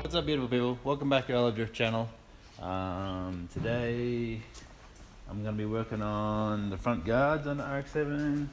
What's up, beautiful people? Welcome back to Olive Drift channel. Today I'm going to be working on the front guards on the RX-7,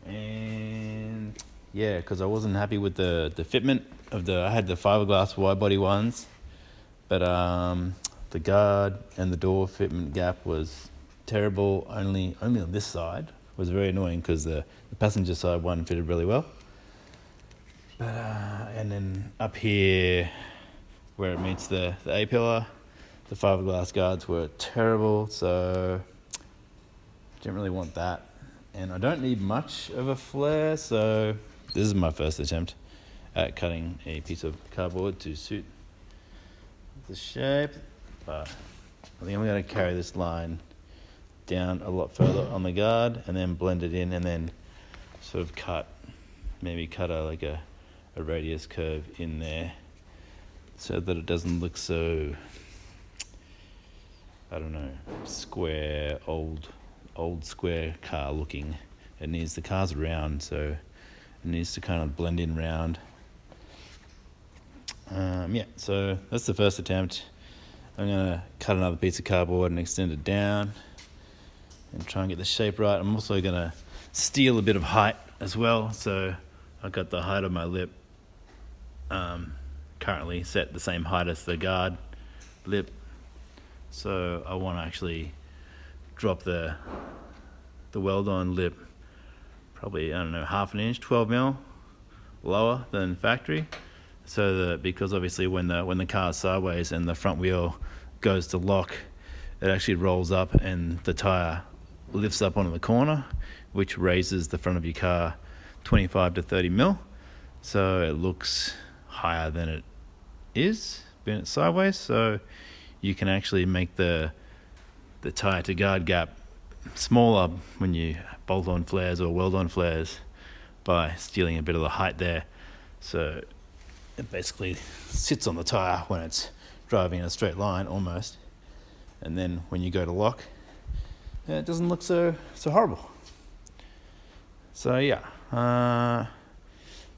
and yeah, because I wasn't happy with the fitment of I had the fiberglass wide body ones, but the guard and the door fitment gap was terrible. Only on this side. It was very annoying because the passenger side one fitted really well. But and then up here where it meets the A-pillar, the fiberglass guards were terrible, so didn't really want that. And I don't need much of a flare, so this is my first attempt at cutting a piece of cardboard to suit the shape. But I think I'm going to carry this line down a lot further on the guard and then blend it in, and then sort of cut a radius curve in there so that it doesn't look so, I don't know, square, old square car looking. The car's round, so it needs to kind of blend in round. So that's the first attempt. I'm gonna cut another piece of cardboard and extend it down and try and get the shape right. I'm also gonna steal a bit of height as well, so I've got the height of my lip currently set the same height as the guard lip, so I want to actually drop the weld-on lip probably, I don't know, half an inch, 12 mil lower than factory, so that, because obviously when the car is sideways and the front wheel goes to lock, it actually rolls up and the tire lifts up onto the corner, which raises the front of your car 25 to 30 mil, so it looks higher than it is being sideways. So you can actually make the tire to guard gap smaller when you bolt on flares or weld on flares by stealing a bit of the height there. So it basically sits on the tire when it's driving in a straight line almost, and then when you go to lock, it doesn't look so horrible. So yeah,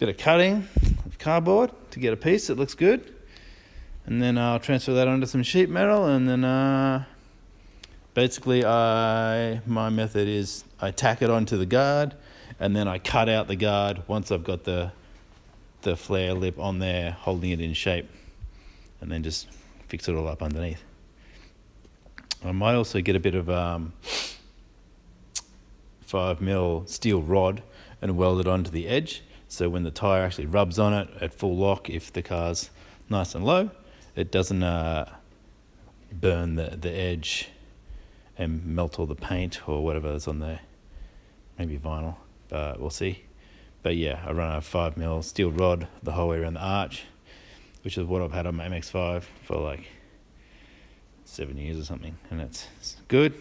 bit of cutting of cardboard to get a piece that looks good, and then I'll transfer that onto some sheet metal, and then basically my method is I tack it onto the guard, and then I cut out the guard once I've got the flare lip on there holding it in shape, and then just fix it all up underneath. I might also get a bit of 5mm steel rod and weld it onto the edge, so when the tire actually rubs on it at full lock, if the car's nice and low, it doesn't burn the edge and melt all the paint or whatever that's on there. Maybe vinyl, but we'll see. But yeah, I run a 5mm steel rod the whole way around the arch, which is what I've had on my MX-5 for like 7 years or something, and it's good.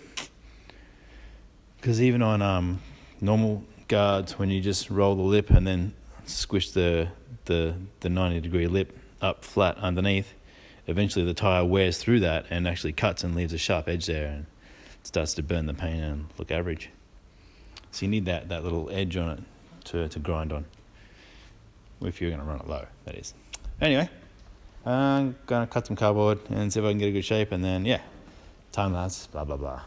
Because even on normal guards, when you just roll the lip and then squish the 90-degree lip up flat underneath, eventually the tire wears through that and actually cuts and leaves a sharp edge there, and it starts to burn the paint and look average. So you need that little edge on it to grind on, if you're going to run it low, that is. Anyway, I'm going to cut some cardboard and see if I can get a good shape, and then yeah, time lapse, blah blah blah.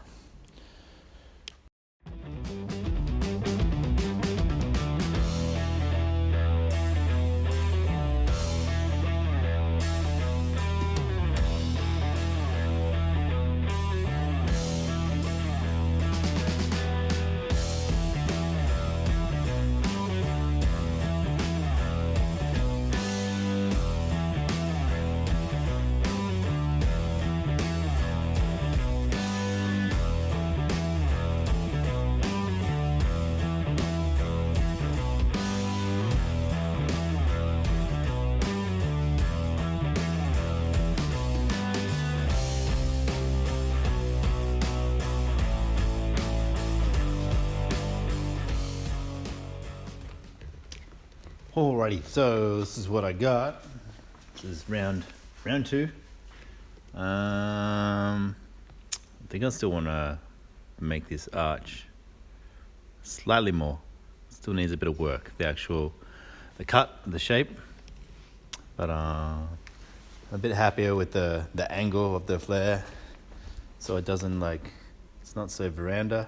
Alrighty, so this is what I got. This is round two. I think I still want to make this arch slightly more. Still needs a bit of work. The cut, the shape, but a bit happier with the angle of the flare, so it doesn't it's not so veranda.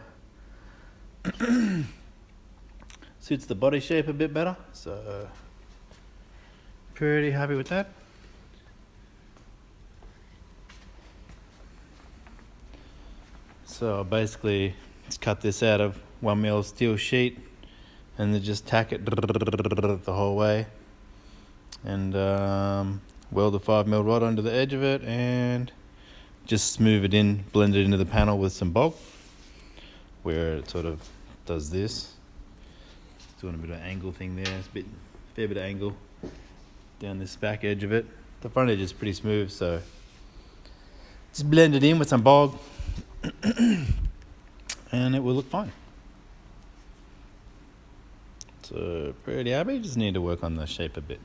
Suits the body shape a bit better, so pretty happy with that. So basically just cut this out of 1mm steel sheet and then just tack it the whole way, and weld a 5mm rod onto the edge of it and just smooth it in, blend it into the panel with some bog, where it sort of does this. Doing a bit of an angle thing there. It's a fair bit of angle down this back edge of it. The front edge is pretty smooth, so just blend it in with some bog and it will look fine. So pretty happy. Just need to work on the shape a bit,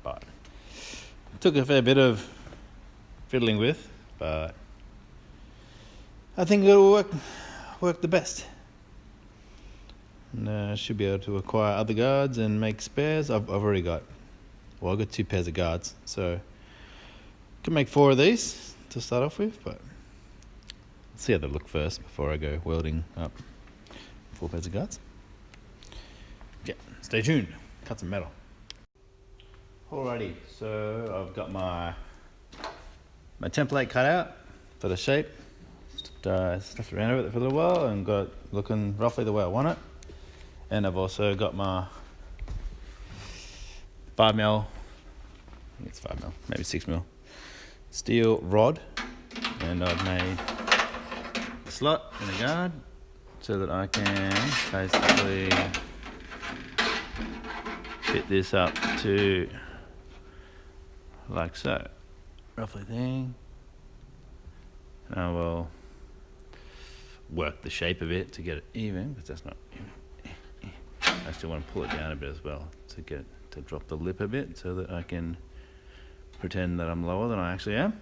but took a fair bit of fiddling with, but I think it'll work the best. And should be able to acquire other guards and make spares. I've already got 2 pairs of guards, so can make 4 of these to start off with, but let's see how they look first before I go welding up 4 pairs of guards. Yeah, stay tuned. Cut some metal. Alrighty, so I've got my template cut out for the shape. Stuffed around with it for a little while and got it looking roughly the way I want it. And I've also got my 5mm, I think it's 5mm, maybe 6mm steel rod, and I've made a slot in the guard so that I can basically fit this up to like so, roughly thing. And I will work the shape a bit to get it even, because that's not even. I still want to pull it down a bit as well to drop the lip a bit so that I can pretend that I'm lower than I actually am.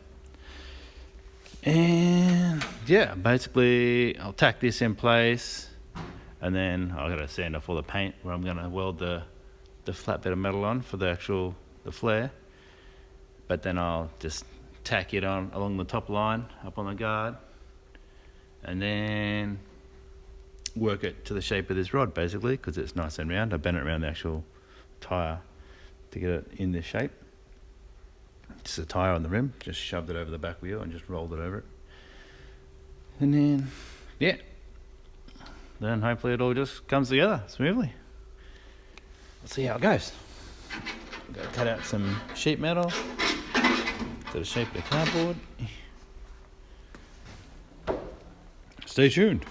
And yeah, basically I'll tack this in place, and then I've got to sand off all the paint where I'm going to weld the flat bit of metal on for the flare. But then I'll just tack it on along the top line up on the guard, and then work it to the shape of this rod, basically, because it's nice and round. I bent it around the actual tyre to get it in this shape. Just a tyre on the rim, just shoved it over the back wheel and just rolled it over it. And then, yeah, then hopefully it all just comes together smoothly. Let's see how it goes. I've got to cut out some sheet metal to the shape of the cardboard. Stay tuned.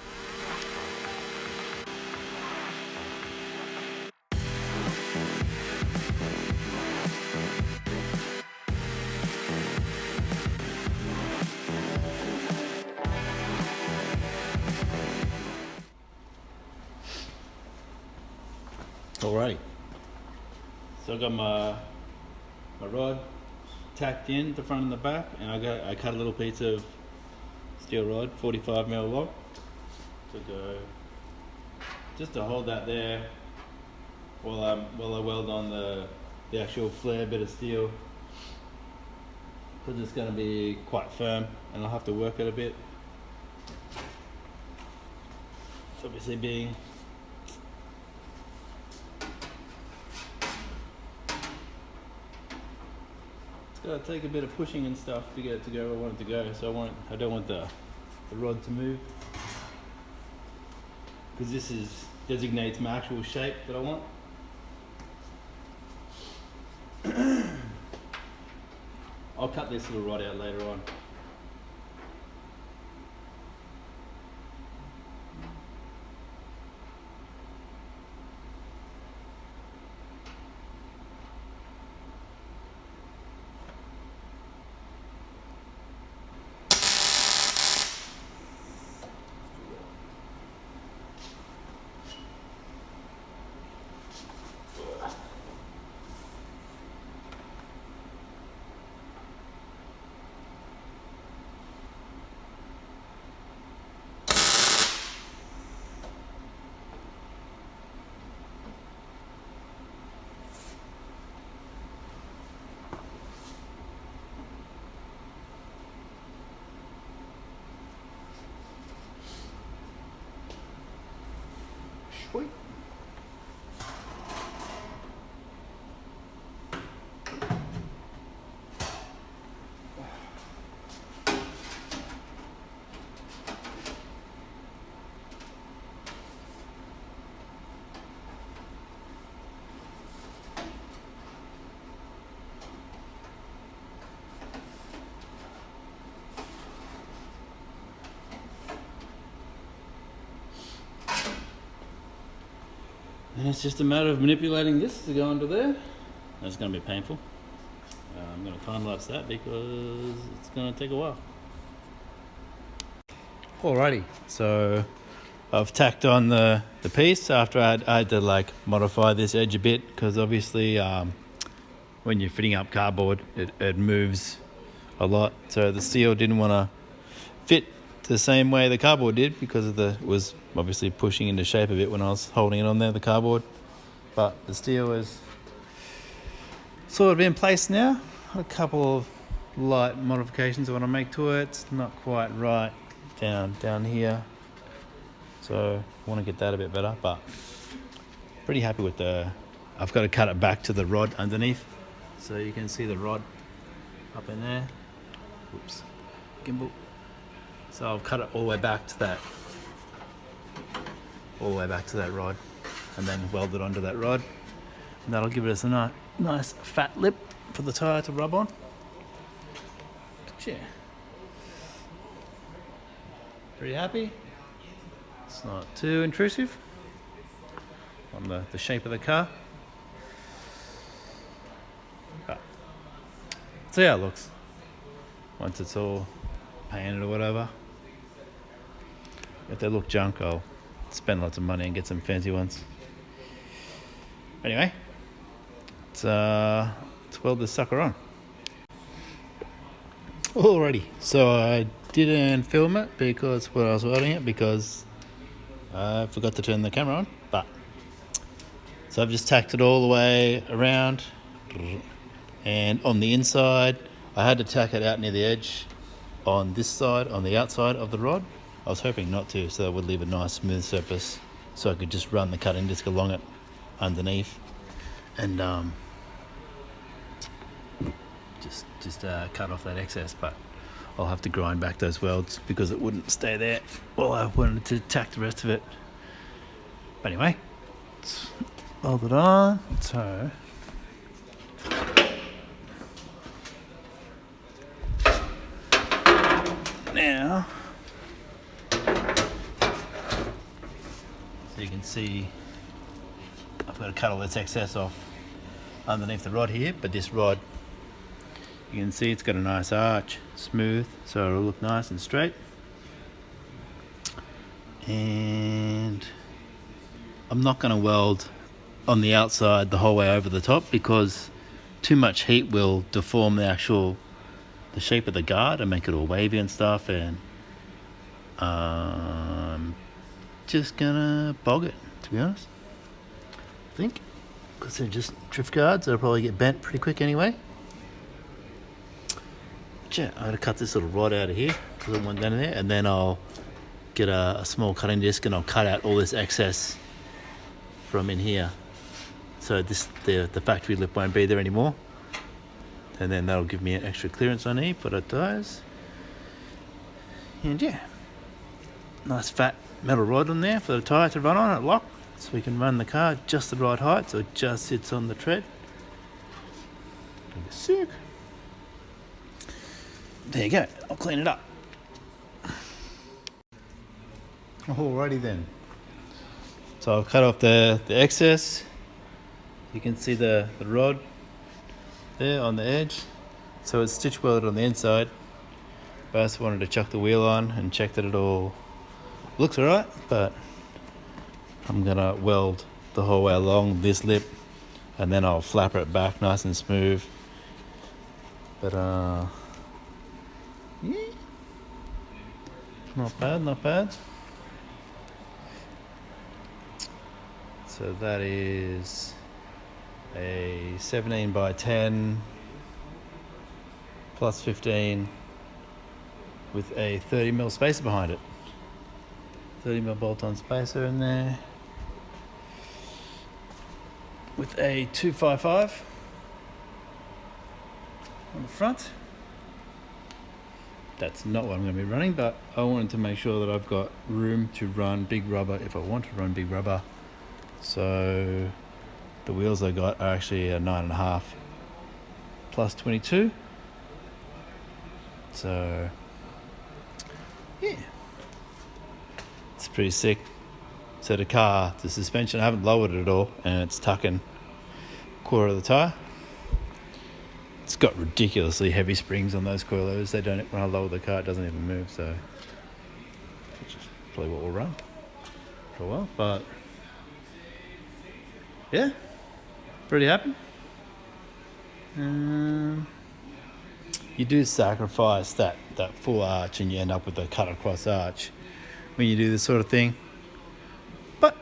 Alrighty, so I got my rod tacked in the front and the back, and I cut a little piece of steel rod, 45mm long, to go just to hold that there while I weld on the actual flare bit of steel, because it's going to be quite firm and I'll have to work it a bit. It's obviously being got to take a bit of pushing and stuff to get it to go where I want it to go. So I don't want the rod to move, because this designates my actual shape that I want. I'll cut this little rod out later on. And it's just a matter of manipulating this to go under there. It's going to be painful. I'm going to time lapse that because it's going to take a while. Alrighty, so I've tacked on the piece after I had to like modify this edge a bit because obviously when you're fitting up cardboard it moves a lot, so the steel didn't want to fit the same way the cardboard did because of it was obviously pushing into shape a bit when I was holding it on there, the cardboard. But the steel is sort of in place now. A couple of light modifications I want to make to it. It's not quite right down here, so I want to get that a bit better, but pretty happy with I've got to cut it back to the rod underneath, so you can see the rod up in there. Whoops, gimbal. So I'll cut it all the way back to that rod and then weld it onto that rod, and that'll give us a nice fat lip for the tyre to rub on. Yeah. Pretty happy. It's not too intrusive on the shape of the car. But see how it looks once it's all painted or whatever. If they look junk, I'll spend lots of money and get some fancy ones. Anyway, let's weld this sucker on. Alrighty, so I didn't film it because when I was welding it because I forgot to turn the camera on. But so I've just tacked it all the way around, and on the inside I had to tack it out near the edge on this side, on the outside of the rod. I was hoping not to, so that would leave a nice smooth surface so I could just run the cutting disc along it underneath and just cut off that excess. But I'll have to grind back those welds because it wouldn't stay there while I wanted to tack the rest of it. But anyway, let's weld it on. So now, so you can see I've got to cut all this excess off underneath the rod here, but this rod, you can see it's got a nice arch, smooth, so it'll look nice and straight. And I'm not going to weld on the outside the whole way over the top because too much heat will deform the shape of the guard and make it all wavy and stuff, and just gonna bog it, to be honest. I think because they're just drift guards, they'll probably get bent pretty quick anyway. Yeah, I'm gonna cut this little rod out of here, put one down in there, and then I'll get a small cutting disc and I'll cut out all this excess from in here, so the factory lip won't be there anymore, and then that'll give me an extra clearance I need for the tires. And yeah, nice fat metal rod on there for the tire to run on at lock, so we can run the car just the right height so it just sits on the tread. Sick. There you go, I'll clean it up. Alrighty then. So I've cut off the excess. You can see the rod there on the edge. So it's stitch welded on the inside. But I just wanted to chuck the wheel on and check that it all looks alright, but I'm gonna weld the whole way along this lip and then I'll flapper it back nice and smooth. But yeah, not bad. So that is a 17 by 10 plus 15 with a 30mm spacer behind it. 30mm bolt-on spacer in there with a 255 on the front. That's not what I'm going to be running, but I wanted to make sure that I've got room to run big rubber if I want to run big rubber. So the wheels I got are actually a 9.5 plus 22. So yeah, it's pretty sick. So the suspension, I haven't lowered it at all, and it's tucking quarter of the tyre. It's got ridiculously heavy springs on those coilovers. They don't, when I lower the car, it doesn't even move. So, which is probably what will run for a while. But yeah, pretty happy. You do sacrifice that full arch, and you end up with a cut across arch when you do this sort of thing. But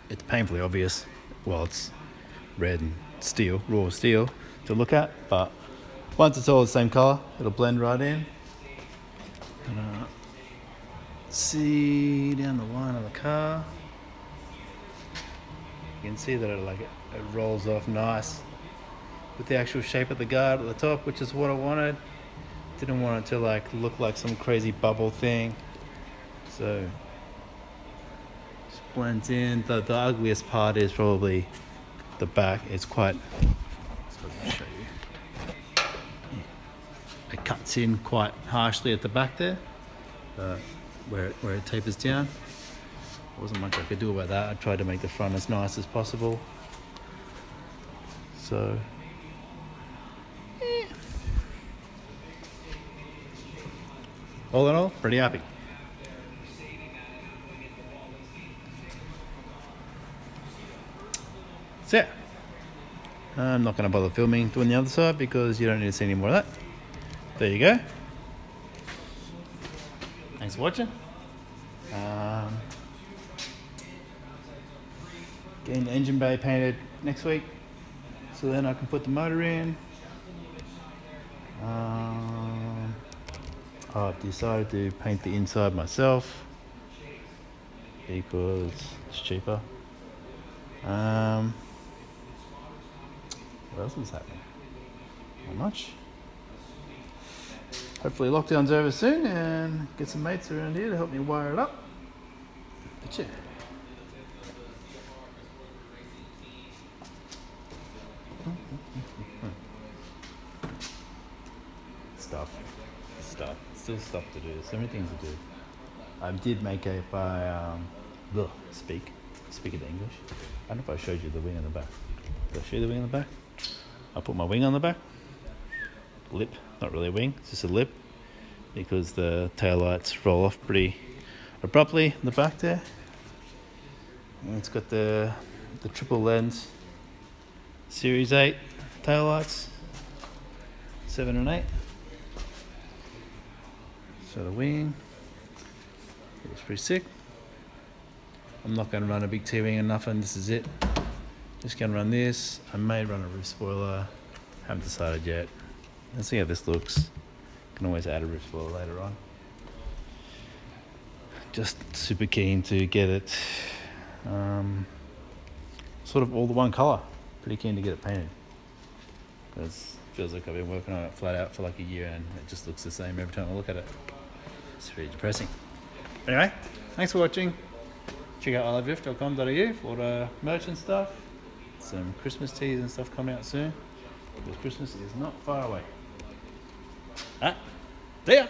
it's painfully obvious. Well, it's red and steel, raw steel to look at, but once it's all the same color, it'll blend right in. And, see down the line of the car, you can see that it rolls off nice with the actual shape of the guard at the top, which is what I wanted. Didn't want it to look like some crazy bubble thing, so just blends in. The ugliest part is probably the back. It's quite, so I'll show you. It cuts in quite harshly at the back there, where it tapers down. There wasn't much I could do about that. I tried to make the front as nice as possible. So yeah. All in all, pretty happy. So yeah, I'm not going to bother filming doing the other side because you don't need to see any more of that. There you go. Thanks for watching. Getting the engine bay painted next week, so then I can put the motor in. I've decided to paint the inside myself because it's cheaper. What else is happening? Not much. Hopefully lockdown's over soon and get some mates around here to help me wire it up. But yeah. Stuff. Still stuff to do. So many things to do. I did make a speak it English. I don't know if I showed you the wing on the back. Did I show you the wing on the back? I put my wing on the back. Lip, not really a wing, it's just a lip, because the tail lights roll off pretty abruptly in the back there. And it's got the triple lens Series 8 tail lights, 7 and 8. So the wing looks pretty sick. I'm not going to run a big T-wing or nothing, this is it. Just going to run this. I may run a roof spoiler, haven't decided yet. Let's see how this looks. Can always add a roof spoiler later on. Just super keen to get it sort of all the one colour. Pretty keen to get it painted. Because it feels like I've been working on it flat out for like a year and it just looks the same every time I look at it. It's really depressing. Anyway, thanks for watching. Check out ilovedrift.com.au for all the merch and stuff. Some Christmas teas and stuff coming out soon. Because Christmas is not far away. See ya!